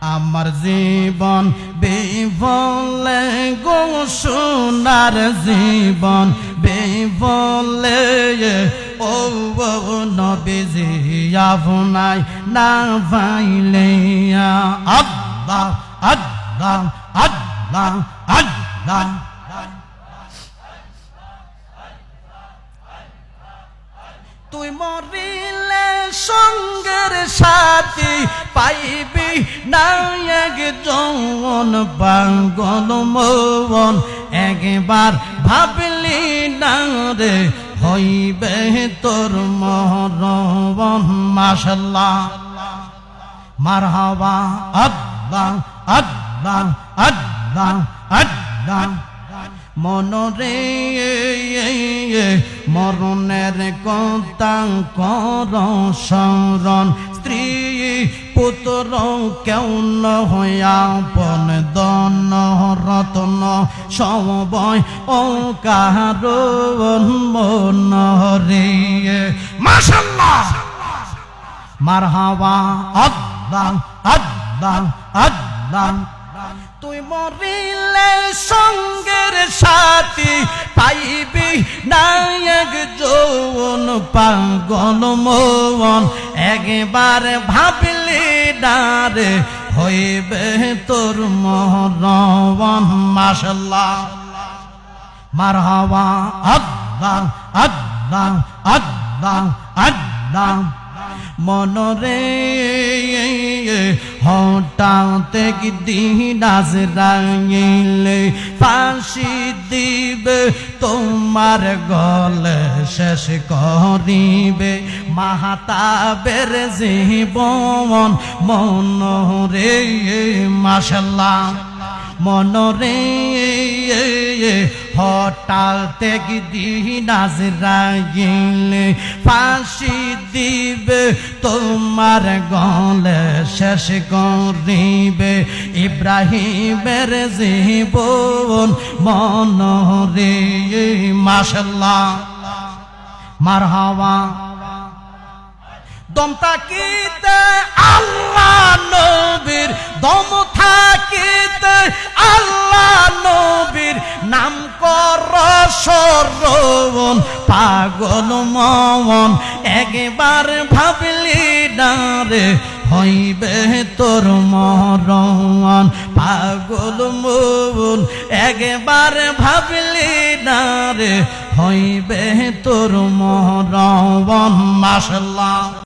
আমার জীবন বিফলে গো সোনার জীবন বিফলে ও নবীজি আপনায় না পাইলে আল্লাহ আল্লাহ আল্লাহ আল্লাহ তুই মরিলে সঙ্গের সাথী পাইবি না একজন পাগল মন একবার ভাবলি না রে হইবে তোর মরণ মাশাআল্লাহ মারহাবা আল্লাহ আল্লাহ আল্লাহ আল্লাহ মনরে মরণের কথা কর স্মরণ স্ত্রী পুত্র কেউ নয়াপন দন রতন সমবয় ও কারণ মনরে মাশাআল্লাহ মারহাবা আল্লাহ আল্লাহ আল্লাহ তুই মরিলে সঙ্গের সাথী পাইবি না একজন পাগল মন একবার ভাবলি না রে হইবে তোর মরণ মাশাআল্লাহ মারহাবা আল্লাহ আল্লাহ আল্লাহ আল্লাহ মনরে হঠাৎ একদিন আজরাইলে ফাঁসি দিবে তোমার গলে শেষ করিবে মাহতাবের জীবন মনরে মাশাআল্লাহ মনরে হঠাৎ একদিন আজরাইলে ফাঁসি দিবে তোমার গলে শেষ করিবে ইব্রাহিমের জীবন মনরে মাশাআল্লাহ মারহাবা দম থাকিতে আল্লাহ নবীর দম থাকিতে আল্লাহ নবীর নাম কর স্মরণ পাগল মন একবার ভাবলি না রে হইবে তোর মরণ পাগল মন একবার ভাবলি না রে হইবে তোর মরণ মাশাআল্লাহ।